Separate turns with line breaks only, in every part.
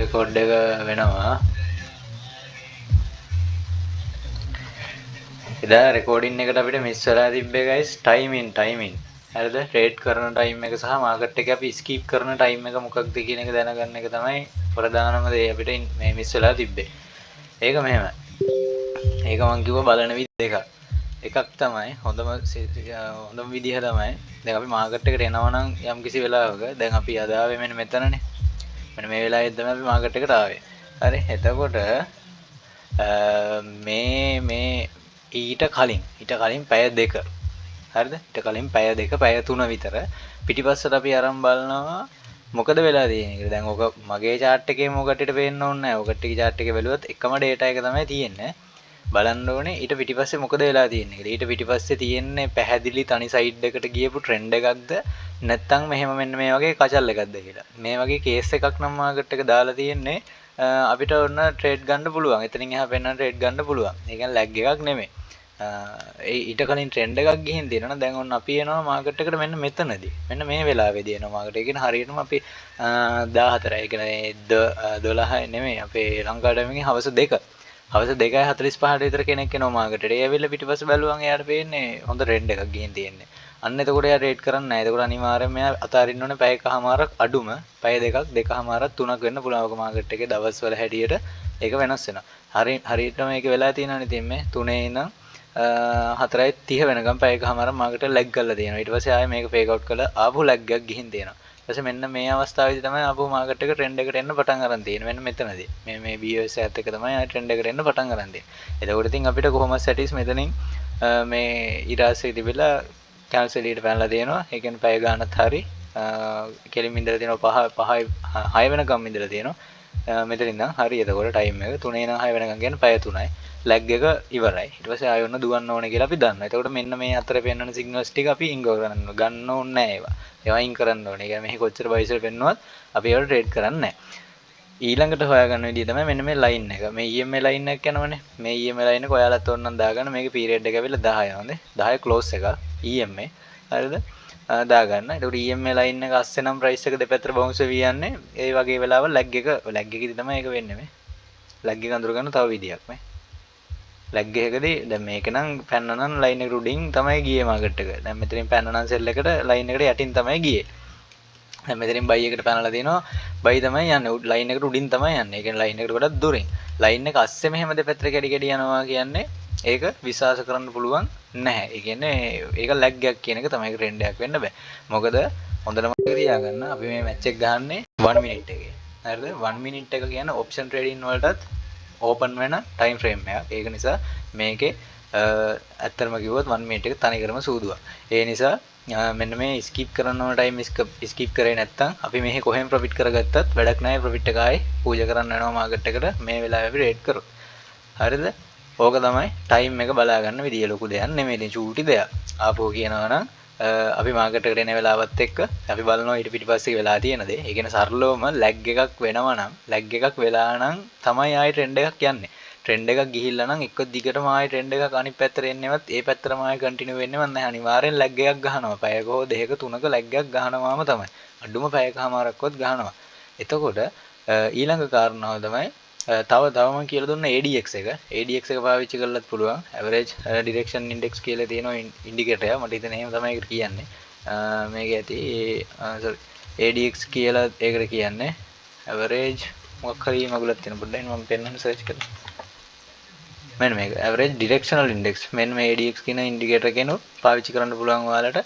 Record එක වෙනවා. එදා රෙකෝඩින් එකට අපිට මිස් වෙලා තිබ්බේ guys timing. හරිද? ට්‍රේඩ් කරන ටයිම් එක සහ මාකට් එකේ අපි ස්කිප් කරන ටයිම් එක මොකක්ද කියන එක දැනගන්න එක තමයි ප්‍රධානම දේ අපිට මේ මිස් වෙලා තිබ්බේ. ඒක මෙහෙමයි. ඒක මං කිව්ව බලන විදිහ දෙකක්. එකක් තමයි හොඳම විදිහ තමයි දැන් අපි මාකට් එකට එනවා නම් යම්කිසි වෙලාවක දැන් අපි අද ආවේ මෙන්න මෙතනනේ. මෙන්න මේ වෙලාවෙත් තමයි අපි මාකට් එකට ආවේ. හරි. එතකොට මේ ඊට කලින් පැය දෙක. හරිද? ඊට කලින් පැය දෙක පැය 3 විතර පිටිපස්සට අපි අරන් බලනවා මොකද වෙලා තියෙන්නේ කියලා. දැන් ඔක මගේ chart එකේ මොකටද පේන්න ඕනේ නැහැ. ඔකට chart එකේ බැලුවොත් එකම data එක තමයි තියෙන්නේ. බලන්න ඕනේ ඊට පිටිපස්සේ මොකද වෙලා තියෙන්නේ කියලා. ඊට පිටිපස්සේ තියෙන්නේ පැහැදිලි තනි සයිඩ් එකට ගියපු ට්‍රෙන්ඩ් එකක්ද නැත්නම් මෙහෙම මෙන්න මේ වගේ කචල් එකක්ද කියලා. මේ වගේ කේස් එකක් නම් මාකට් එක දාලා තියෙන්නේ අපිට ඔන්න ට්‍රේඩ් ගන්න පුළුවන්. එතනින් එහා පෙන්නන ට්‍රේඩ් ගන්න පුළුවන්. ඒ කියන්නේ ලැග් එකක් නෙමෙයි. ඒ ඊට කලින් ට්‍රෙන්ඩ් එකක් ගිහින් දිනන දැන් ඔන්න අපි එනවා මාකට් එකට මෙන්න මෙතනදී. මෙන්න මේ වෙලාවේදී එනවා මාකට් එක. කියන්නේ හරියටම අපි 14යි. ඒ කියන්නේ 12 නෙමෙයි. අපේ ලංකා ටයිමින් හවස 2. හවස 2:45ට විතර කෙනෙක් එනවා මාකට් එකට. ඒ ඇවිල්ලා පිටිපස්ස බැලුවම එයාට පේන්නේ හොඳ ට්‍රෙන්ඩ් එකක් ගිහින් තියෙන්නේ. අන්න එතකොට එයා රේට් කරන්නේ නැහැ. එතකොට අනිවාර්යයෙන්ම එයා අතාරින්න ඕනේ පැයකමාරක් අඩුම. පැය දෙකක් දෙකමාරක් තුනක් වෙන්න පුළුවන් ඔක මාකට් එකේ දවස්වල හැටියට ඒක වෙනස් වෙනවා. හරියටම මේක වෙලා තියෙනවානේ ඉතින් මේ 3 ඉඳන් 4:30 වෙනකම් පැයකමාරක් මාකට් එක ලැග් කරලා තියෙනවා. ඊට පස්සේ ආයෙ මේක ෆේක් අවුට් කරලා ආපහු ලැග් එකක් ගිහින් තියෙනවා. ඊට පස්සේ මෙන්න මේ අවස්ථාවේදී තමයි ආපහු මාකට් එක ට්‍රෙන්ඩ් එකට එන්න පටන් ගන්න තියෙන්නේ. මෙන්න මෙතනදී. මේ BOS එකත් එක තමයි ආයෙ ට්‍රෙන්ඩ් එකට එන්න පටන් ගන්න තියෙන්නේ. එතකොට ඉතින් අපිට කොහොමද සැටිස් මෙතනින් මේ ඊරාසේ තිබිලා කැන්සල් ඊට පැනලා තියෙනවා. ඒ කියන්නේ පැය ගානක් හරි කෙලින් ඉඳලා තියෙනවා 6 වෙනකම් ඉඳලා තියෙනවා. මෙතන ඉඳන් හරි එතකොට ටයිම් එක 3 ඉඳන් 6 වෙනකම් කියන්නේ පැය 3යි. ලැග් එක ඉවරයි. ඊට පස්සේ ආයෙ ඔන්න දුවන්න ඕනේ කියලා අපි දන්නවා. එතකොට මෙන්න මේ අතරේ පෙන්වන සිග්නල්ස් ටික අපි ඉන්ගෝ ගන්න ඕනේ නැහැ ඒවා. ඒවා ඉන් කරන්න ඕනේ. ඒ කියන්නේ මෙහි කොච්චර බයිසල් පෙන්නුවත් අපි ඒවට ට්‍රේඩ් කරන්නේ නැහැ. ඊළඟට හොයාගන්න විදිය තමයි මෙන්න මේ ලයින් එක. මේ EMA ලයින් එක යනවනේ. මේ EMA ලයින් එක ඔයාලත් ඕනනම් දාගන්න. මේකේ පීරියඩ් එක ඇවිල්ලා 10 හොඳේ. 10 ක්ලෝස් එක EMA. හරිද? දාගන්න. ඒකට EMA ලයින් එක අස්සේ නම් ප්‍රයිස් එක දෙපැත්තට බවුන්ස් වෙවි යන්නේ. ඒ වගේ වෙලාවල් ලැග් එකේදී තමයි ඒක වෙන්නේ මේ. ලැග් එක අඳුර ගන්න තව විදියක් මේ. ලැග් එකකදී දැන් මේක නම් පැන්න නම් ලයින් එකට උඩින් තමයි ගියේ මාකට් එක. දැන් මෙතනින් පැන්න නම් සෙල් එකට ලයින් එකට යටින් තමයි ගියේ. දැන් මෙතනින් බයි එකට පැනලා දිනවා. බයි තමයි යන්නේ. ලයින් එකට උඩින් තමයි යන්නේ. ඒ කියන්නේ ලයින් එකට ගොඩක් දුරින්. ලයින් එක අස්සේ මෙහෙම දෙපැත්තට කැඩි යනවා කියන්නේ ඒක විශ්වාස කරන්න පුළුවන් නැහැ. ඒ කියන්නේ ඒක ලැග් එකක් කියන එක තමයි ට්‍රෙන්ඩ් එකක් වෙන්න බෑ. මොකද හොඳට මතක තියාගන්න අපි මේ මැච් එක ගහන්නේ 1 මිනිට් එකේ. හරිද? 1 මිනිට් එක කියන්නේ ඔප්ෂන් ට්‍රේඩින් වලටත් ඕපන් වෙන ටයිම් ෆ්‍රේම් එකක්. ඒක නිසා මේකේ ඇත්තටම කිව්වොත් 1 මිනිට් එක තනිකරම සූදුවක්. ඒ නිසා මෙන්න මේ ස්කිප් කරන්න ඕන ටයිම් ස්කිප් කරේ නැත්නම් අපි මෙහි කොහෙන් ප්‍රොෆිට් කරගත්තත් වැඩක් නැහැ. ප්‍රොෆිට් එක ආයේ පූජා කරන්න වෙනවා මාකට් එකට මේ වෙලාවේ අපි රේට් කරොත්. හරිද? ඕක තමයි ටයිම් එක බලා ගන්න විදිය. ලොකු දෙයක් නෙමෙයි. ඉතින් චූටි දෙයක්. ආපහු කියනවා නම් අපි මාකට් එකට එන වෙලාවත් එක්ක අපි බලනවා ඊට පිටිපස්සේ වෙලා තියෙන දේ. ඒ කියන්නේ සරලවම ලැග් එකක් වෙනවා නම් ලැග් එකක් වෙලා නම් තමයි ආයේ ට්‍රෙන්ඩ් එකක් යන්නේ. ට්‍රෙන්ඩ් එකක් ගිහිල්ලා නම් එක දිගටම ආයේ ට්‍රෙන්ඩ් එකක් අනිත් පැත්තට එන්නේවත් ඒ පැත්තටම ආයේ කන්ටිනියු වෙන්නේවත් නැහැ. අනිවාර්යෙන් ලැග් එකක් ගහනවා. පැයක හෝ දෙකක තුනක ලැග් එකක් ගහනවාම තමයි. අඩුම පැයකමාරක්වත් ගහනවා. එතකොට ඊළඟ කාරණාව තමයි තව මම කියලා දුන්න ADX එක. ADX එක පාවිච්චි කරලත් පුළුවන්. average direction index කියලා තියෙන ඉන්ඩිකේටර් එක. මට හිතෙන එහෙම තමයි ඒකට කියන්නේ. මේක ඇති sorry ADX කියලා ඒකට කියන්නේ. average මොකක් හරි මගුලක් තියෙන පොඩ්ඩක් මම පෙන්නන්න සර්ච් කරලා. මෙන්න මේක average directional index. මෙන්න මේ ADX කියන ඉන්ඩිකේටර් කෙනුත් පාවිච්චි කරන්න පුළුවන් ඔයාලට.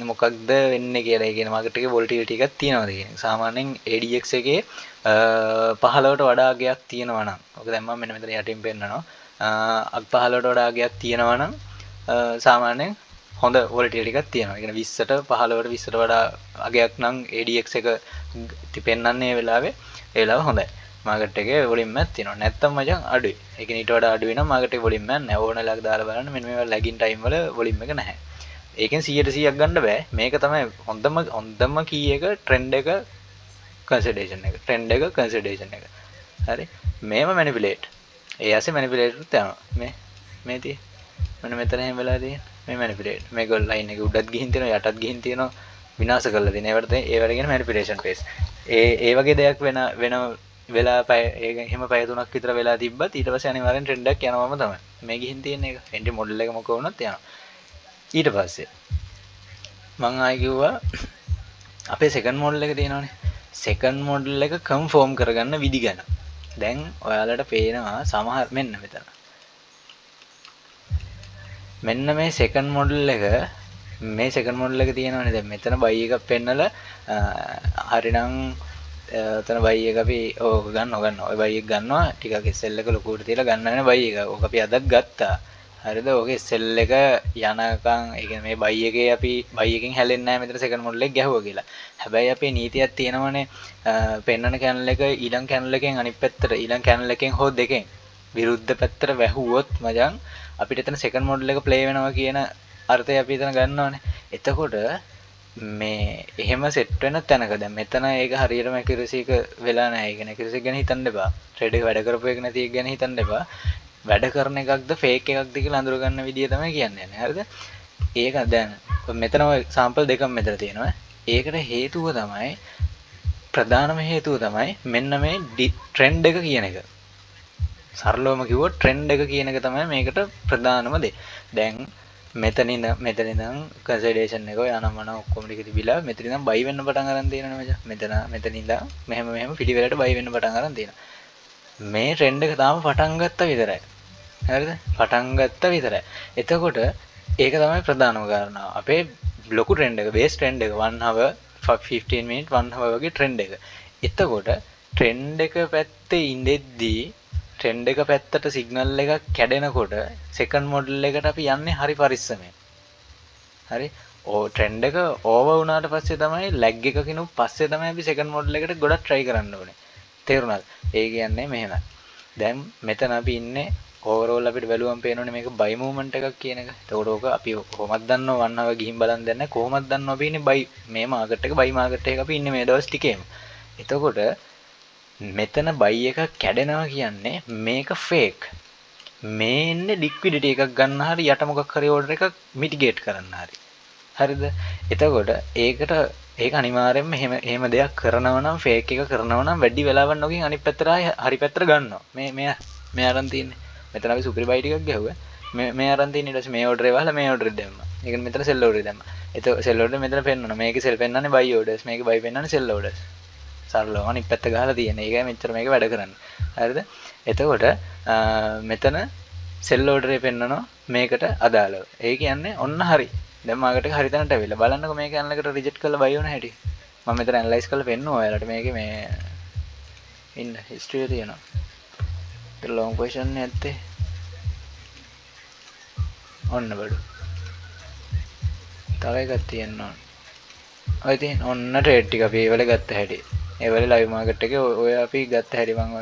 මොකක්ද වෙන්නේ කියලා. ඒ කියන්නේ මාකට් එකේ volatility එකක් තියෙනවද කියන එක. සාමාන්‍යයෙන් ADX එකේ 15ට වඩා අගයක් තියෙනවා නම් ඔක දැන් මම මෙන්න මෙතන යටින් පෙන්නනවා 15ට වඩා අගයක් තියෙනවා නම් සාමාන්‍යයෙන් හොඳ volatility එකක් තියෙනවා. ඒ කියන්නේ 20ට 15ට 20ට වඩා අගයක් නම් ADX එක පෙන්නන්නේ ඒ වෙලාවේ හොඳයි. මාකට් එකේ වොලියම් එකක් තියෙනවා. නැත්තම් මචං අඩුයි. ඒ කියන්නේ ඊට වඩා අඩු වෙනම් මාකට් එකේ වොලියම් එකක් නැහැ. ඕන වෙලාවක දාලා බලන්න මෙන්න මේවා ලැගින් ටයිම් වල වොලියම් එක නැහැ. ඒකෙන් 100%ක් ගන්න බෑ. මේක තමයි හොඳම කී එක ට්‍රෙන්ඩ් එක කන්සිඩරේෂන් එක. ට්‍රෙන්ඩ් එක කන්සිඩරේෂන් එක. හරි. මේව මැනිපියුලේට්. ඒ ඇසේ මැනිපියුලේට් යනවා. මේ මෙන්න මෙතන එහෙම වෙලා තියෙන. මේ මැනිපියුලේට්. මේක ලයින් එක උඩත් ගිහින් තියෙනවා යටත් ගිහින් තියෙනවා. විනාශ කරලා දෙන. ඒවට කියන මැනිපියුලේෂන් ෆේස්. ඒ වගේ දෙයක් වෙන වෙලා ඒක එහෙම පැය 3ක් විතර වෙලා තිබ්බත් ඊට පස්සේ අනිවාර්යෙන් ට්‍රෙන්ඩ් එකක් යනවම තමයි. මේ ගිහින් තියෙන එක. එන්ටි මොඩල් එක මොක වුණත් යනවා. ඊට පස්සේ මං ආයි කිව්වා අපේ සෙකන්ඩ් මොඩල් එක තියෙනවනේ. සෙකන්ඩ් මොඩල් එක කන්ෆර්ම් කරගන්න විදි ගැන. දැන් ඔයාලට පේනවා සමහර මෙන්න මෙතන. මෙන්න මේ සෙකන්ඩ් මොඩල් එක තියෙනවනේ. දැන් මෙතන බයි එකක් පෙන්නලා හරිනම් එතන බයි එක අපි ඕක ගන්නවා. ඔය බයි එක ගන්නවා ටිකක් SL එක ලොකුවට තියලා ගන්න වෙන බයි එක. ඕක අපි අදත් ගත්තා. හරිද? ඕකේ SL එක යනකම් ඒ කියන්නේ මේ බයි එකේ අපි බයි එකෙන් හැලෙන්නේ නැහැ මෙතන සෙකන්ඩ් මොඩල් එක ගැහුවා කියලා. හැබැයි අපේ නීතියක් තියෙනවනේ පෙන්නන කැනල් එක ඊළඟ කැනල් එකෙන් අනිත් පැත්තට ඊළඟ කැනල් එකෙන් හෝ දෙකෙන් විරුද්ධ පැත්තට වැහුවොත් මචං අපිට එතන සෙකන්ඩ් මොඩල් එක ප්ලේ වෙනවා කියන අර්ථය අපි එතන ගන්නවනේ. එතකොට මේ එහෙම සෙට් වෙන තැනක දැන් මෙතන ඒක හරියටම ඇකියුරසි එක වෙලා නැහැ. ඒ කියන්නේ ඇකියුරසි ගැන හිතන්න එපා. ට්‍රේඩ් එක වැඩ කරපු එක නැති එක ගැන හිතන්න එපා. වැඩ කරන එකක්ද ෆේක් එකක්ද කියලා අඳුර ගන්න විදිය තමයි කියන්නේ. හරිද? ඒක දැන් මෙතන ඔය සාම්පල් දෙකක් මෙතන තියෙනවා. ඒකට හේතුව තමයි ප්‍රධානම හේතුව තමයි මෙන්න මේ ට්‍රෙන්ඩ් එක කියන එක. සරලවම කිව්වොත් ට්‍රෙන්ඩ් එක කියන එක තමයි මේකට ප්‍රධානම දේ. දැන් මෙතන ඉඳන් කන්සල්ටේෂන් එක යනමන ඔක්කොම ටික තිබිලා මෙතන ඉඳන් බයි වෙන්න පටන් ගන්න තියෙනවා මචං. මෙතන ඉඳන් මෙහෙම පිටිවෙලට බයි වෙන්න පටන් ගන්න තියෙනවා. මේ ට්‍රෙන්ඩ් එක තාම පටන් ගත්තා විතරයි. හරිද? පටන් ගත්තා විතරයි. එතකොට ඒක තමයි ප්‍රධානම කාරණාව. අපේ ලොකු ට්‍රෙන්ඩ් එක බේස් ට්‍රෙන්ඩ් එක 1 hour 15 minute 1 hour වගේ ට්‍රෙන්ඩ් එක. එතකොට ට්‍රෙන්ඩ් එක පැත්තේ ඉඳෙද්දී ට්‍රෙන්ඩ් එක පැත්තට සිග්නල් එකක් කැඩෙනකොට සෙකන්ඩ් මොඩල් එකට අපි යන්නේ හරි පරිස්සමෙන්. හරි? ට්‍රෙන්ඩ් එක ඕවර් වුණාට පස්සේ තමයි ලැග් එකකිනුත් පස්සේ තමයි අපි සෙකන්ඩ් මොඩල් එකට ගොඩක් try කරන්න ඕනේ. තේරුණාද? ඒ කියන්නේ මෙහෙමයි. දැන් මෙතන අපි ඉන්නේ ඕවරෝල් අපිට බැලුවම පේනෝනේ මේක බයි මූවමන්ට් එකක් කියන එක. එතකොට ඕක අපි කොහොමද දන්නව 1 hour ගිහින් බලන් දැන් කොහොමද දන්නව අපි ඉන්නේ බයි මේ මාකට් එක බයි මාකට් එකක අපි ඉන්නේ මේ දවස් ටිකේම. එතකොට මෙතන බයි එක කැඩෙනවා කියන්නේ මේක ෆේක්. මේ ඉන්නේ ලික්විඩිටි එකක් ගන්න හරි යට මොකක් හරි ඕඩර් එකක් මිටිගේට් කරන්න හරි. හරිද? එතකොට ඒක අනිවාර්යයෙන්ම එහෙම දෙයක් කරනවා නම් ෆේක් එක කරනවා නම් වැඩි වෙලාවක් නොකින් අනිත් පැත්තට හරි පැත්තට ගන්නවා. මේ අරන් තියන්නේ. මෙතන අපි සුපිරි බයි ටිකක් ගැහුවා. මේ අරන් තියන්නේ ඊට පස්සේ මේ ඕඩර් එක වහලා මේ ඕඩර් එක දැම්මා. ඒ කියන්නේ මෙතන සෙල් ඕඩර් එක දැම්මා. එතකොට සෙල් ඕඩර් මෙතන පෙන්නනවා. මේකේ සෙල් පෙන්නන්නේ බයි ඕඩර්ස්. මේකේ බයි පෙන්නන්නේ සෙල් ඕඩර්ස්. සරලව අනිත් පැත්ත ගහලා තියෙන. ඒකයි මෙච්චර මේක වැඩ කරන්නේ. හරිද? එතකොට මෙතන සෙල් ඕඩර් එක පෙන්නනවා මේකට අදාළව. ඒ කියන්නේ ඔන්න හරි. දැන් මාකට් එක හරි තැනට ඇවිල්ලා. බලන්නකෝ මේ කැනල් එකට රිජෙක්ට් කරලා බයි වුණ හැටි. මම මෙතන ඇනලයිස් කරලා පෙන්නුවා ඔයාලට මේකේ මේ ඉන්න හිස්ටරි එක තියෙනවා. ඒක ලොං පොසිෂන් නැත්තේ. ඔන්න බඩු. තව එකක් තියෙනවා. ඔය තියෙන ඔන්න ට්‍රේඩ් ටික අපි ඒ වෙලේ ගත්ත හැටි. ඒ වෙලේ ලයිව් මාකට් එකේ ඔය අපි ගත්ත හැටි මම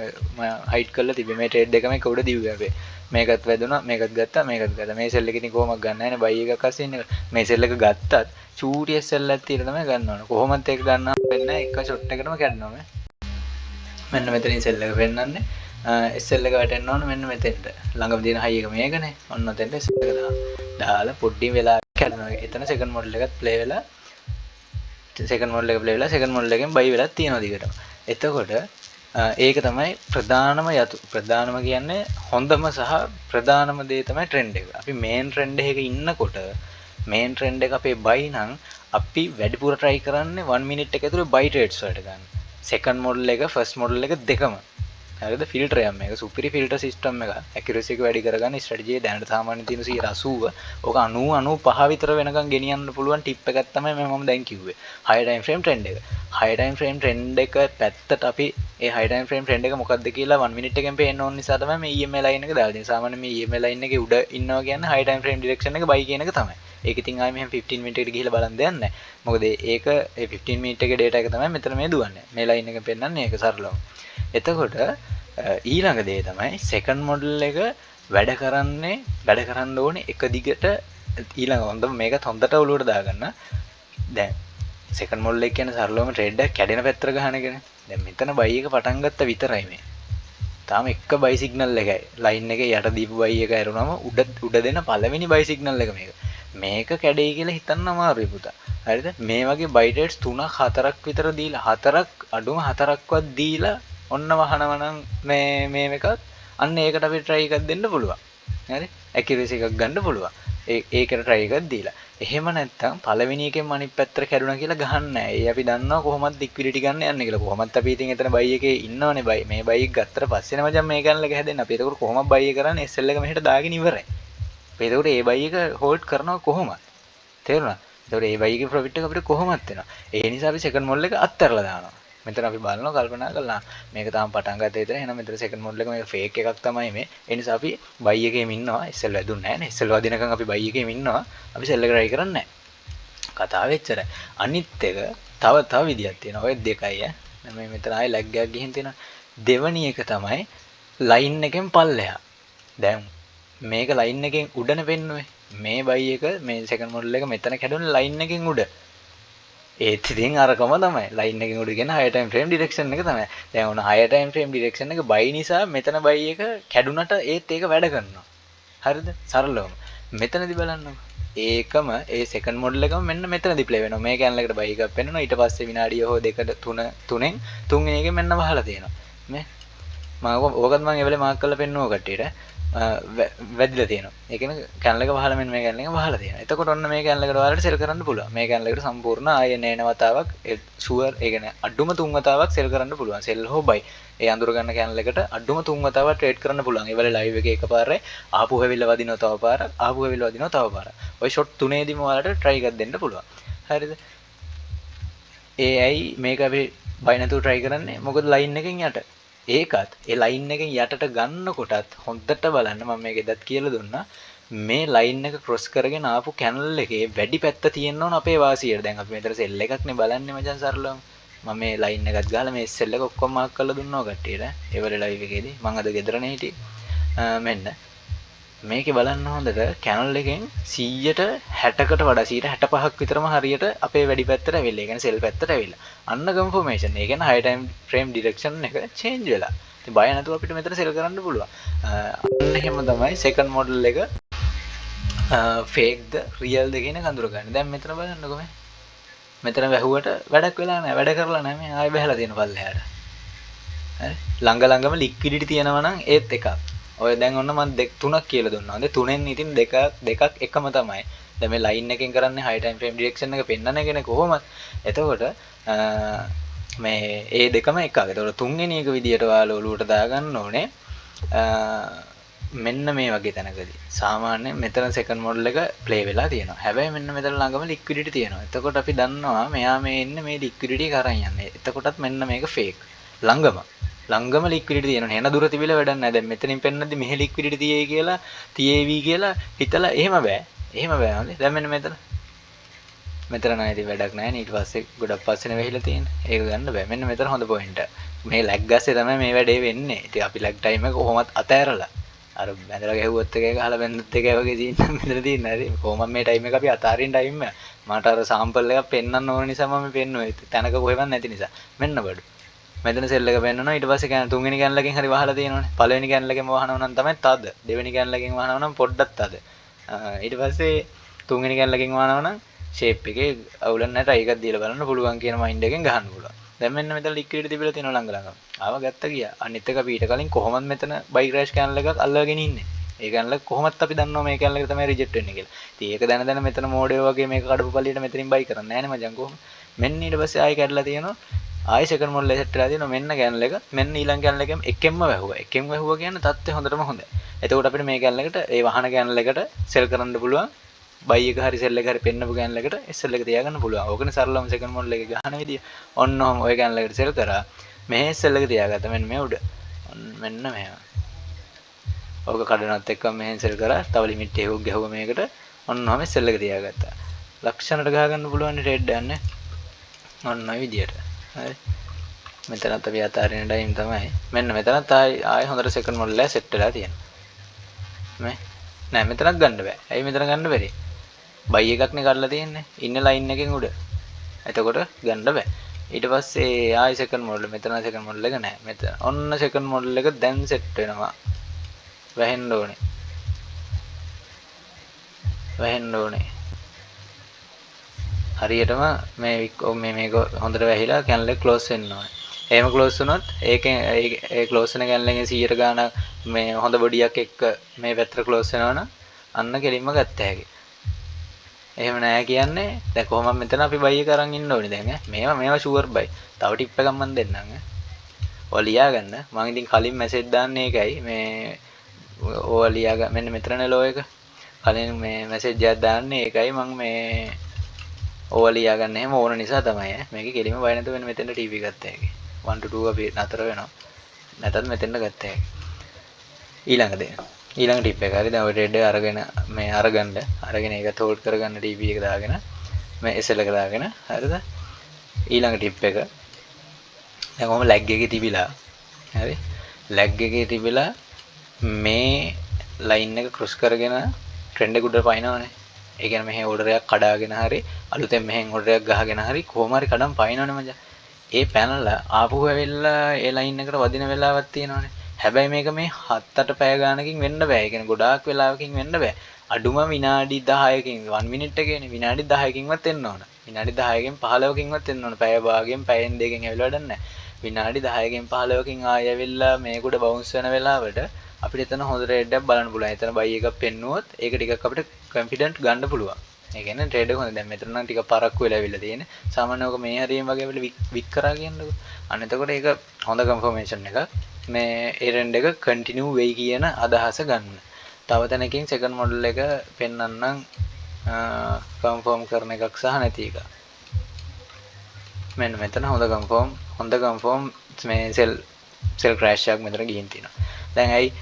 හයිඩ් කරලා තිබ්බේ. මේ ට්‍රේඩ් දෙකම එක උඩ දිව්වේ අපි. මේකත් වැදුනා මේකත් ගත්තා මේ සෙල් එක ඉතින් කොහොමද ගන්න නැහැ නේ බයි එකක් අස්සේ ඉන්නේ. මේ සෙල් එක ගත්තත් චූටි සෙල් එකක් තියලා තමයි ගන්න ඕන. කොහොමද ඒක ගන්නවා වෙන්නේ නැහැ. එක ෂොට් එකටම කැඩනවා මේ. මෙන්න මෙතනින් සෙල් එක පෙන්නන්නේ. SL එක වැටෙන්න ඕන මෙන්න මෙතෙන්ට. ළඟම තියෙන හයි එක මේකනේ. ඔන්න ඔතෙන්ට SL එක දාලා පොඩ්ඩින් වෙලා කැඩනවා. එතන සෙකන්ඩ් මොඩල් එකත් ප්ලේ වෙලා සෙකන්ඩ් මොඩල් එක ප්ලේ වෙලා සෙකන්ඩ් මොඩල් එකෙන් බයි වෙලා තියෙනවා දිගටම. එතකොට ඒක තමයි ප්‍රධානම කියන්නේ හොඳම සහ ප්‍රධානම දේ තමයි ට්‍රෙන්ඩ් එක. අපි මේන් ට්‍රෙන්ඩ් එකක ඉන්නකොට මේන් ට්‍රෙන්ඩ් එක අපේ බයි නම් අපි වැඩිපුර try කරන්නේ 1 minute එක ඇතුලේ බයි ට්‍රේඩ්ස් වලට ගන්න. සෙකන්ඩ් මොඩල් එක ෆස්ට් මොඩල් එක දෙකම. හරිද? ෆිල්ටර් එකක් මේක සුපිරි ෆිල්ටර් සිස්ටම් එකක්. ඇකියුරසි එක වැඩි කරගන්න ස්ට්‍රැටජි එක දැනට සාමාන්‍යයෙන් තියෙන 180. ඕක 90 95 විතර වෙනකන් ගෙනියන්න පුළුවන් ටිප් එකක් තමයි මම දැන් කිව්වේ. හයි ටයිම් ෆ්‍රේම් ට්‍රෙන්ඩ් එක. හයි ටයිම් ෆ්‍රේම් ට්‍රෙන්ඩ් එක පැත්තට අපි ඒ හයි ටයිම් ෆ්‍රේම් ට්‍රෙන්ඩ් එක මොකක්ද කියලා 1 minute එකෙන් පේන්න ඕන නිසා තමයි මේ EMA ලයින් එක දාලා තියෙන්නේ. සාමාන්‍යයෙන් මේ EMA ලයින් එකේ උඩ ඉන්නවා කියන්නේ හයි ටයිම් ෆ්‍රේම් ඩිරෙක්ෂන් එක බයි කියන එක තමයි. ඒක ඉතින් ආයේ මෙහෙම 15 minute එකට ගිහිල්ලා බලන්න දෙයක් නැහැ. මොකද ඒක ඒ 15 minute එකේ data එක තමයි මෙතන මේ දුවන්නේ. මේ ලයින් එක පෙන්නන්නේ ඒක සරලව. එතකොට ඊළඟ දේ තමයි සෙකන්ඩ් මොඩල් එක වැඩ කරන්න ඕනේ එක දිගට ඊළඟ හොඳ මේකත් හොඳට ඔලුවට දාගන්න. දැන් සෙකන්ඩ් මොඩල් එක කියන්නේ සරලවම ට්‍රේඩ් එක කැඩෙන පැත්තට ගහන එකනේ. දැන් මෙතන බයි එක පටන් ගත්ත විතරයි මේ. තාම එක බයි සිග්නල් එකයි. ලයින් එකේ යට දීපු බයි එක ඇරුණාම උඩ දෙන පළවෙනි බයි සිග්නල් එක මේක. මේක කැඩෙයි කියලා හිතන්න අමාරුයි පුතා. හරිද? මේ වගේ බයිට් රේට්ස් 3ක් 4ක් විතර දීලා හතරක් අඩුම හතරක්වත් දීලා ඔන්න වහනවා නම් මේ එකත් අන්න ඒකට අපි try එකක් දෙන්න පුළුවන්. හරි? accuracy එකක් ගන්න පුළුවන්. ඒකට try එකක් දීලා. එහෙම නැත්නම් පළවෙනි එකෙන් අනිත් පැත්තට කැඩුනා කියලා ගහන්න නැහැ. ඒ අපි දන්නවා කොහොමද liquidity ගන්න යන්නේ කියලා. කොහොමද අපි ඉතින් එතන buy එකේ ඉන්නවනේ buy. මේ buy එක ගත්තට පස්සේනේ මචං මේ ගන්න එක හැදෙන්නේ. අපි ඒක කොහොමද buy එක කරන්නේ? SL එක මෙහෙට දාගෙන ඉවරයි. අපි ඒකට ඒ buy එක hold කරනවා කොහොමද? තේරුණා? ඒතකොට ඒ buy එකේ profit එක අපිට කොහොමද වෙනවා? ඒ නිසා අපි second model එක අත්හැරලා දානවා. මෙතන අපි බලනවා කල්පනා කරලා මේක තාම පටන් ගත්ත විතර එහෙනම් මෙතන second model එක මේක fake එකක් තමයි මේ. ඒ නිසා අපි buy එකේම ඉන්නවා. SL වැදුන්නේ නැහැ නේ. SL වදිනකන් අපි buy එකේම ඉන්නවා. අපි sell එක try කරන්නේ නැහැ. කතාව එච්චරයි. අනිත් එක තව විදියක් තියෙනවා. ඔය දෙකයි ඈ. මේ මෙතන ආයේ lag එකක් ගිහින් තියෙනවා. දෙවනි එක තමයි line එකෙන් පල්ලෙහා. දැන් මේක line එකෙන් උඩනේ පෙන්නුවේ. මේ buy එක මේ second model එක මෙතන කැඩුනේ line එකෙන් උඩ. ඒත් ඉතින් අරකම තමයි. line එකෙන් උඩ කියන higher time frame direction එක තමයි. දැන් ඔන්න higher time frame direction එක buy නිසා මෙතන buy එක කැඩුනට ඒත් ඒක වැඩ කරනවා. හරිද? සරලවම. මෙතනදි බලන්නකො. ඒකම ඒ second model එකම මෙන්න මෙතනදි play වෙනවා. මේ channel එකට buy එකක් පෙන්නනවා. ඊට පස්සේ විනාඩිය හෝ දෙකට තුනෙන් තුන්වෙනි එකෙන් මෙන්න වහලා තියෙනවා. මේ ඕකත් මම ඒ වෙලේ මාක් කරලා පෙන්නුවා කට්ටියට. වැදිලා තියෙනවා. ඒ කියන්නේ කැනල් එක වහලා මෙන්න මේ කැනල් එක වහලා තියෙනවා. එතකොට ඔන්න මේ කැනල් එකට ඔයාලට සෙල් කරන්න පුළුවන්. මේ කැනල් එකට සම්පූර්ණ ආයෙ එන වතාවක් ෂුවර් ඒ කියන්නේ අඩුම 3 වතාවක් සෙල් කරන්න පුළුවන්. සෙල් හෝ බයි. ඒ අඳුර ගන්න කැනල් එකට අඩුම 3 වතාවක් ට්‍රේඩ් කරන්න පුළුවන්. ඒ වෙලේ ලයිව් එකේ එකපාරේ ආපු හැවිල්ල වදිනවා තව පාරක්. ආපු හැවිල්ල වදිනවා තව පාරක්. ওই ෂොට් තුනේදීම ඔයාලට try එකක් දෙන්න පුළුවන්. හරිද? ඒ ඇයි මේක අපි බයි නැතුව try කරන්නේ? මොකද ලයින් එකෙන් යට. ඒකත් ඒ ලයින් එකෙන් යටට ගන්නකොටත් හොඳට බලන්න මම මේක එදත් කියලා දුන්නා මේ ලයින් එක ක්‍රොස් කරගෙන ආපු කැනල් එකේ වැඩි පැත්ත තියෙන්න ඕන අපේ වාසියට. දැන් අපි මෙතන සෙල් එකක් නේ බලන්නේ මචං සරලවම. මම මේ ලයින් එකත් ගහලා මේ සෙල් එක ඔක්කොම මාක් කරලා දුන්නා කට්ටියට. ඒ වෙලේ ලයිව් එකේදී මම අද ගෙදරනේ හිටියේ. මෙන්න මේකේ බලන්න හොඳට කැනල් එකෙන් 160කට වඩා 165ක් විතරම හරියට අපේ වැඩි පැත්තට ඇවිල්ලා. ඒ කියන්නේ සෙල් පැත්තට ඇවිල්ලා. අන්න කන්ෆර්මේෂන්. ඒ කියන්නේ high time frame direction එක change වෙලා. ඉතින් බය නැතුව අපිට මෙතන සෙල් කරන්න පුළුවන්. අන්න එහෙම තමයි second model එක fake ද real ද කියන එක අඳුර ගන්න. දැන් මෙතන බලන්නකො මේ. මෙතන වැහුවට වැඩක් වෙලා නැහැ. වැඩ කරලා නැහැ මේ. ආයෙ බහලා තියෙන පල්ලෙහාට. හරි. ළඟම liquidity තියෙනවා නම් ඒත් එකක්. ඔය දැන් ඔන්න මම තුනක් කියලා දුන්නා. හොඳේ තුනෙන් ඉතින් දෙකක් එකම තමයි. දැන් මේ ලයින් එකෙන් කරන්නේ high time frame direction එක පෙන්වන්න කෙනෙක් කොහොමද? එතකොට මේ ඒ දෙකම එකක්. එතකොට තුන්වෙනි එක විදියට ඔයාලා ඔලුවට දාගන්න ඕනේ. මෙන්න මේ වගේ තැනකදී. සාමාන්‍යයෙන් මෙතන second model එක play වෙලා තියෙනවා. හැබැයි මෙන්න මෙතන ළඟම liquidity තියෙනවා. එතකොට අපි දන්නවා මෙයා මේ ඉන්නේ මේ liquidity කරන් යන්නේ. එතකොටත් මෙන්න මේක fake. ළඟම liquidity තියෙනවා. එන දුර තිබිලා වැඩක් නැහැ. දැන් මෙතනින් පෙන්නද්දි මෙහෙ liquidity තියෙයි කියලා තියේවි කියලා හිතලා එහෙම බෑ. එහෙම බෑ හොඳේ. දැන් මෙන්න මෙතන නෑ ඉතින් වැඩක් නැහැ. ඊට පස්සේ ගොඩක් පස්සේනේ වෙහිලා තියෙන්නේ. ඒක ගන්න බෑ. මෙන්න මෙතන හොඳ පොයින්ට් එක. මේ ලැග් ගස්සේ තමයි මේ වැඩේ වෙන්නේ. ඉතින් අපි ලැග් ටයිම් එක කොහොමත් අතෑරලා අර බැඳලා ගැහුවත් එකයි ගහලා බැඳුත් එකයි වගේ තියෙන මෙතන තියෙන හරි. කොහොමද මේ ටයිම් එක අපි අතාරින් ටයිම් එක. මට අර සාම්පල් එකක් පෙන්වන්න ඕන නිසා මම පෙන්නුවේ. තැනක කොහෙවත් නැති නිසා. මෙන්න බඩු. මෙතන සෙල් එක පෙන්වනවා. ඊට පස්සේ කැන තුන්වෙනි කැනල් එකෙන් හරි වහලා තියෙනවනේ. පළවෙනි කැනල් එකෙන් වහනවා නම් තමයි තද. දෙවෙනි කැනල් එකෙන් වහනවා නම් පොඩ්ඩක් තද. ඊට පස්සේ තුන්වෙනි කැනල් එකෙන් වහනවා නම් ෂේප් එකේ අවුලක් නැහැ try එකක් දීලා බලන්න පුළුවන් කියන මයින්ඩ් එකෙන් ගහන්න පුළුවන්. දැන් මෙන්න මෙතන liquidity තිබිලා තියෙනවා ළඟ. ආව ගත්ත ගියා. අනිත් එක අපි ඊට කලින් කොහොමද මෙතන buy crash channel එකක් අල්ලගෙන ඉන්නේ. ඒ channel එක කොහොමත් අපි දන්නවා මේ channel එක තමයි reject වෙන්නේ කියලා. ඉතින් ඒක දැන මෙතන මෝඩයෝ වගේ මේක කඩපු පල්ලියට මෙතනින් buy කරන්නේ නැහැ නේ මචං කොහොම. මෙන්න ඊට පස්සේ ආයෙ කැඩලා තියෙනවා. ආයෙ second model එක set වෙලා තියෙනවා. මෙන්න channel එක. මෙන්න ඊළඟ channel එකෙන් එකෙන්ම වැහුවා. එකෙන් වැහුවා කියන්නේ තත්ත්වය හොඳටම හොඳයි. එතකොට අපිට මේ channel එකට ඒ වහන channel එකට sell කරන්න පුළුවන්. buy එක හරි sell එක හරි පෙන්නපු channel එකට SL එක තියාගන්න පුළුවන්. ඕකනේ සරලවම second model එක ගහන විදිය. ඔන්න ඔහම ওই channel එකට sell කරා. මෙහෙ SL එක තියාගත්තා. මෙන්න මේ උඩ. මෙන්න මෙහෙම. ඕක කඩනත් එක්ක මෙහෙන් sell කරා. තව limit එකක් ගැහුවා මේකට. ඔන්න ඔහම SL එක තියාගත්තා. ලක්ෂණයට ගහ ගන්න පුළුවන් trade යන්නේ. ඔන්න ඔය විදියට. හරි. මෙතනත් අපි අතාරින time තමයි. මෙන්න මෙතනත් ආයෙ හොඳට second model එක set වෙලා තියෙනවා. නෑ මෙතනත් ගන්න බෑ. ඇයි මෙතන ගන්න බැරි? buy එකක් නේ කරලා තියෙන්නේ. ඉන්න line එකෙන් උඩ. එතකොට ගන්න බෑ. ඊට පස්සේ ආයි second model මෙතන second model එක නෑ. මෙතන ඔන්න second model එක දැන් set වෙනවා. වැහෙන්න ඕනේ. හරියටම මේක හොඳට වැහිලා කැනල් එක ක්ලෝස් වෙන්න ඕනේ. එහෙම ක්ලෝස් වුණොත් ඒකෙන් ඒ ක්ලෝස් වෙන කැනල් එකෙන් 100ට ගාණක් මේ හොඳ බොඩියක් එක්ක මේ පැත්තට ක්ලෝස් වෙනවනම් අන්න කෙලින්ම ගත්ත හැකියි. එහෙම නෑ කියන්නේ දැන් කොහොමද මෙතන අපි බයි එක අරන් ඉන්න ඕනේ දැන් මේවා ෂුවර් බයි. තව ටිප් එකක් මම දෙන්නම් ඔය ලියා ගන්න. මම ඉතින් කලින් මැසේජ් දාන්නේ ඒකයි මේ ඔය ලියා ගන්න මෙන්න මෙතනනේ ලෝ එක. කලින් මේ මැසේජ් එකක් දාන්නේ ඒකයි මම මේ ඔය ලියා ගන්න එහෙම ඕන නිසා තමයි මේකේ කෙලිම බය නැතුව වෙන මෙතෙන්ට ටීවී ගත්ත හැකි. 1 to 2 අපි නතර වෙනවා. නැතත් මෙතෙන්ට ගත්ත හැකි. ඊළඟ ටිප් එක හරි දැන් ඔය රෙඩ් අරගෙන මේ අරගෙන ඒක හෝල්ඩ් කරගන්න ටීවී එක දාගෙන මේ SL එක දාගෙන හරිද? ඊළඟ ටිප් එක දැන් කොහොම ලැග් එකේ තිබිලා හරි ලැග් එකේ තිබිලා මේ ලයින් එක ක්‍රොස් කරගෙන ට්‍රෙන්ඩ් එක උඩට පයින්නවනේ. ඒ කියන්නේ මෙහෙ ඕඩර් එකක් කඩාගෙන හරි අලුතෙන් මෙහෙන් ඕඩර් එකක් ගහගෙන හරි කොහොම හරි කඩන් පයින්නවනේ මචං. ඒ පැනලා ආපහු ඇවිල්ලා ඒ ලයින් එකට වදින වෙලාවක් තියෙනවනේ. හැබැයි මේක මේ 7-8 පැය ගානකින් වෙන්න බෑ. ඒ කියන්නේ ගොඩාක් වෙලාවකින් වෙන්න බෑ. අඩුම විනාඩි 10කින් 1 මිනිට් එකේනේ විනාඩි 10කින්වත් එන්න ඕන. විනාඩි 10කින් 15කින්වත් එන්න ඕන. පැය භාගයෙන් පැයෙන් දෙකකින් ඇවිල්ලා වැඩක් නැහැ. විනාඩි 10කින් 15කින් ආයෙ ඇවිල්ලා මේක උඩ බවුන්ස් වෙන වෙලාවට අපිට එතන හොඳ රේට් එකක් බලන්න පුළුවන්. එතන බයි එකක් පෙන්නුවොත් ඒක ටිකක් අපිට කොන්ෆිඩන්ට් ගන්න පුළුවන්. ඒ කියන්නේ ට්‍රේඩ් එක හොඳ. දැන් මෙතන නම් ටික පරක්කු වෙලා ඇවිල්ලා තියෙන්නේ. සාමාන්‍යයෙන් ඔක මේ හරියෙන් වගේ ඇවිල්ලා වික් කරා කියන්නකො. අන්න එතකොට ඒක හොඳ කන්ෆර්මේෂන් එකක්. මේ ඒ ට්‍රෙන්ඩ් එක කන්ටිනියු වෙයි කියන අදහස ගන්න. තව තැනකින් සෙකන්ඩ් මොඩල් එක පෙන්වන්නම් කන්ෆර්ම් කරන එකක් සහ නැති එක. මෙන්න මෙතන හොඳ කන්ෆර්ම් මේ සෙල් ක්‍රෑෂ් එකක් මෙතන ගිහින් තියෙනවා. දැන් ඇයි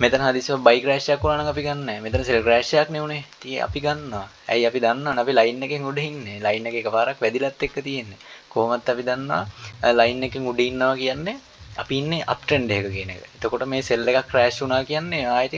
මෙතන හදිස්සියව බයි ක්‍රෑෂ් එකක් වුණා නම් අපි ගන්නෑ නැහැ. මෙතන සෙල් ක්‍රෑෂ් එකක් නෙවුනේ. ඉතින් අපි ගන්නවා. ඇයි අපි දන්නවනේ අපි ලයින් එකෙන් උඩ ඉන්නේ. ලයින් එක එකපාරක් වැදිලත් එක්ක තියෙන්නේ. කොහොමත් අපි දන්නවා ලයින් එකෙන් උඩ ඉන්නවා කියන්නේ අපි ඉන්නේ අප් ට්‍රෙන්ඩ් එක කියන එක. එතකොට මේ සෙල් එකක් ක්‍රෑෂ් වුණා කියන්නේ ආයෙත්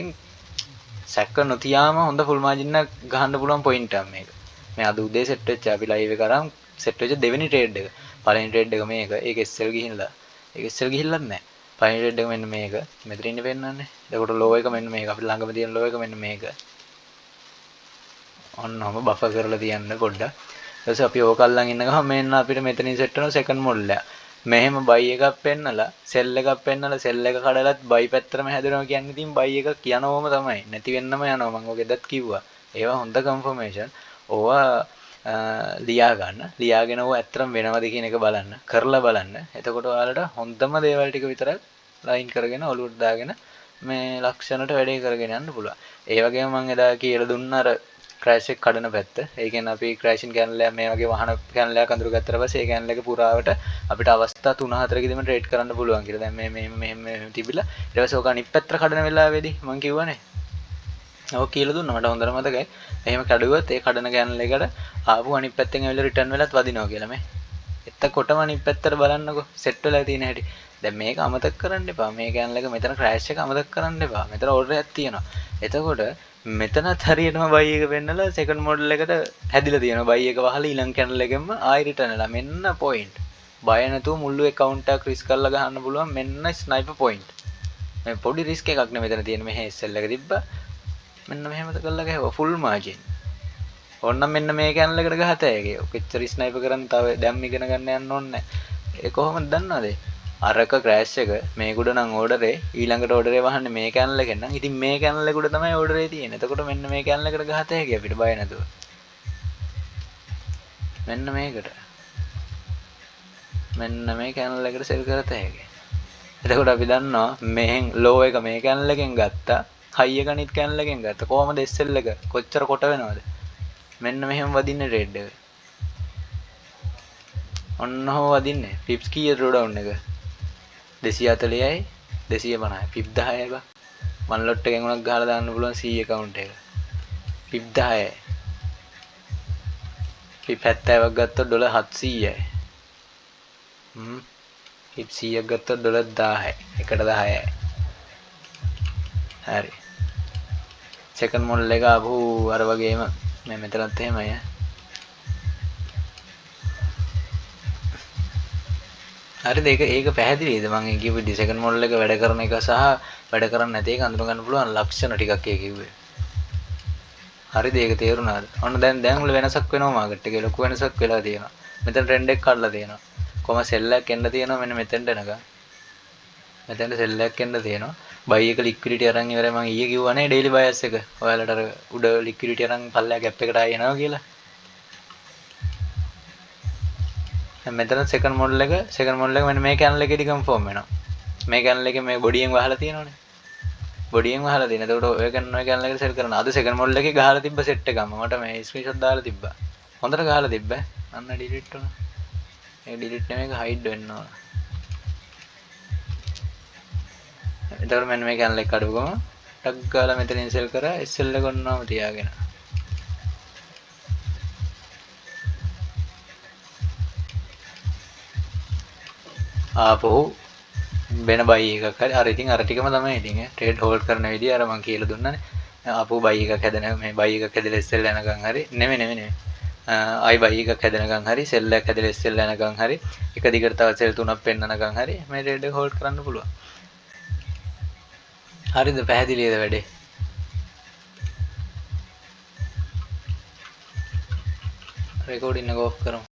සැක නොතියාම හොඳ ෆුල් මාජින් එකක් ගහන්න පුළුවන් පොයින්ට් එකක් මේක. මේ අද උදේ සෙට් වෙච්ච අපි ලයිව් එක කරන් සෙට් වෙච්ච දෙවෙනි ට්‍රේඩ් එක. පළවෙනි ට්‍රේඩ් එක මේක. ඒක SL ගිහිල්ලා. ඒක SL ගිහිල්ලත් නැහැ. පළවෙනි ට්‍රේඩ් එක මෙන්න මේක. මෙතන ඉන්නේ පෙන්නන්නේ. එතකොට ලෝ එක මෙන්න මේක. අපිට ළඟම තියෙන ලෝ එක මෙන්න මේක. ඔන්නම බෆර් කරලා තියන්න පොඩ්ඩක්. ඊට පස්සේ අපි ඕක අල්ලන් ඉන්න ගමන් මෙන්න අපිට මෙතනින් සෙට් වෙනවා සෙකන්ඩ් මොඩල් එක. මෙහෙම බයි එකක් පෙන්නලා සෙල් එකක් පෙන්නලා සෙල් එක කඩලත් බයි පැත්තටම හැදෙනවා කියන්නේ ඉතින් බයි එක කියනවම තමයි. නැති වෙන්නම යනවා. මම ඔය එදත් කිව්වා. ඒවා හොඳ කන්ෆර්මේෂන්. ඕවා ලියා ගන්න. ලියාගෙන ඕවා ඇත්තටම වෙනවද කියන එක බලන්න. කරලා බලන්න. එතකොට ඔයාලට හොඳම දේවල් ටික විතරක් ලයින් කරගෙන ඔලුවට දාගෙන මේ ලක්ෂණට වැඩේ කරගෙන යන්න පුළුවන්. ඒ වගේම මම එදා කියලා දුන්න අර ක්‍රෑෂ් එක කඩන පැත්ත. ඒ කියන්නේ අපි ක්‍රෑෂින් කැනල් එක මේ වගේ වහන කැනල් එකක් අඳුර ගත්තට පස්සේ ඒ කැනල් එක පුරාවට අපිට අවස්ථා 3-4කදීම ට්‍රේඩ් කරන්න පුළුවන් කියලා. දැන් මේ තිබිලා ඊට පස්සේ ඕක අනිත් පැත්තට කඩන වෙලාවේදී මම කිව්වනේ. ඔව් කියලා දුන්නා මට හොඳට මතකයි. එහෙම කඩුවොත් ඒ කඩන කැනල් එකට ආපු අනිත් පැත්තෙන් ඇවිල්ලා රිටර්න් වෙලත් වදිනවා කියලා මේ. එතකොටම අනිත් පැත්තට බලන්නකෝ සෙට් වෙලා තියෙන හැටි. දැන් මේක අමතක කරන්න එපා. මේ කැනල් එක මෙතන ක්‍රෑෂ් එක අමතක කරන්න එපා. මෙතන ඕඩර් එකක් තියෙනවා. එතකොට මෙතනත් හරියටම බයි එක වෙන්නලා සෙකන්ඩ් මොඩල් එකට හැදිලා තියෙනවා. බයි එක වහලා ඊළඟ කැනල් එකෙන්ම ආයි රිටර්න් වෙලා. මෙන්න පොයින්ට්. බය නැතුව මුළු account එකක් රිස්ක් කරලා ගහන්න පුළුවන්. මෙන්න ස්නයිපර් පොයින්ට්. මේ පොඩි රිස්ක් එකක් නේ මෙතන තියෙන. මෙහෙ SL එක තිබ්බා. මෙන්න මෙහෙම කරලා ගහුවා ෆුල් මාජින්. ඕන්නම් මෙන්න මේ කැනල් එකට ගහත හැකියි. ඔකෙච්චර ස්නයිපර් කරන් තව දැම් ඉගෙන ගන්න යන්න ඕනේ නැහැ. ඒ කොහොමද දන්නවද? අරක ක්‍රෑෂ් එක මේකුඩ නම් ඕඩරේ ඊළඟට ඕඩරේ වහන්නේ මේ කැනල් එකෙන් නම් ඉතින් මේ කැනල් එක උඩ තමයි ඕඩරේ තියෙන්නේ. එතකොට මෙන්න මේ කැනල් එකට ගහත හැකියි අපිට බය නැතුව. මෙන්න මේකට. මෙන්න මේ කැනල් එකට සෙල් කරත හැකියි. එතකොට අපි දන්නවා මෙහෙන් ලෝ එක මේ කැනල් එකෙන් ගත්තා. හයි එක අනිත් කැනල් එකෙන් ගත්තා. කොහමද SL එක කොච්චර කොට වෙනවද? මෙන්න මෙහෙම වදින්නේ ට්‍රේඩ් එක. ඔන්න හො වදින්නේ. පිප්ස් කීයද ඩ්‍රෝඩවුන් එක? 240යි 250යි පිප් 10යි බා. වන් ලොට් එකෙන් උනක් ගහලා දාන්න පුළුවන් C account එක. පිප් 10යි. පිප් 70ක් ගත්තොත් ඩොලර් 700යි. පිප් 100ක් ගත්තොත් ඩොලර් 1000යි. එකට 10යි. හරි. සෙකන්ඩ් මොඩල් එක ආපහු අර වගේම මේ මෙතනත් එහෙමයි ඈ. හරිද? ඒක පැහැදිලිද? මම ඒ කියපු සෙකන්ඩ් මොඩල් එක වැඩ කරන එක සහ වැඩ කරන්නේ නැති එක අඳුර ගන්න පුළුවන් ලක්ෂණ ටිකක් ඒ කිව්වේ. හරිද? ඒක තේරුණාද? ඔන්න දැන් වල වෙනසක් වෙනවා මාකට් එකේ. ලොකු වෙනසක් වෙලා තියෙනවා. මෙතන ට්‍රෙන්ඩ් එක කඩලා තියෙනවා. කොහම සෙල් එකක් එන්න තියෙනවා මෙන්න මෙතෙන්ට එනකන්. මෙතෙන්ට සෙල් එකක් එන්න තියෙනවා. බයි එක ලික්විඩිටි අරන් ඉවරයි. මම ඊයේ කිව්වනේ ඩේලි බයස් එක. ඔයාලට අර උඩ ලික්විඩිටි අරන් පල්ලෙහා ගැප් එකට ආයෙ එනවා කියලා. දැන් මෙතන සෙකන්ඩ් මොඩල් එක මෙන්න මේ කැනල් එකේදී කන්ෆර්ම් වෙනවා. මේ කැනල් එකේ මේ බොඩියෙන් වහලා තියෙනවනේ. බොඩියෙන් වහලා තියෙන. එතකොට ඔය කැනල් එකට සෙල් කරනවා. අද සෙකන්ඩ් මොඩල් එකේ ගහලා තිබ්බ සෙට් එකම. මට මේ ස්ක්‍රීන්ෂොට් දාලා තිබ්බා. හොඳට ගහලා තිබ්බා. අන්න ඩිලීට් වුණා. ඒ ඩිලීට් නෙමෙයි හයිඩ් වෙන්න ඕන. එතකොට මෙන්න මේ කැනල් එක අඩුවම ටක් ගාලා මෙතනින් සෙල් කරා SL එක ඔන්නම තියාගෙන. ආපහු වෙන බයි එකක් හරි අර ඉතින් අර ටිකම තමයි ඉතින් ට්‍රේඩ් හෝල්ඩ් කරන විදිය අර මම කියලා දුන්නානේ. ආපහු බයි එකක් හැදෙන මේ බයි එකක් හැදලා SL යනකම් හරි නෙමෙයි. ආයි බයි එකක් හැදෙනකම් හරි සෙල් එකක් හැදලා SL යනකම් හරි එක දිගට තව සෙල් තුනක් පෙන්නනකම් හරි මේ ට්‍රේඩ් එක හෝල්ඩ් කරන්න පුළුවන්. හරිද? පැහැදිලිද වැඩේ? රෙකෝඩින් එක ඔෆ් කරමු.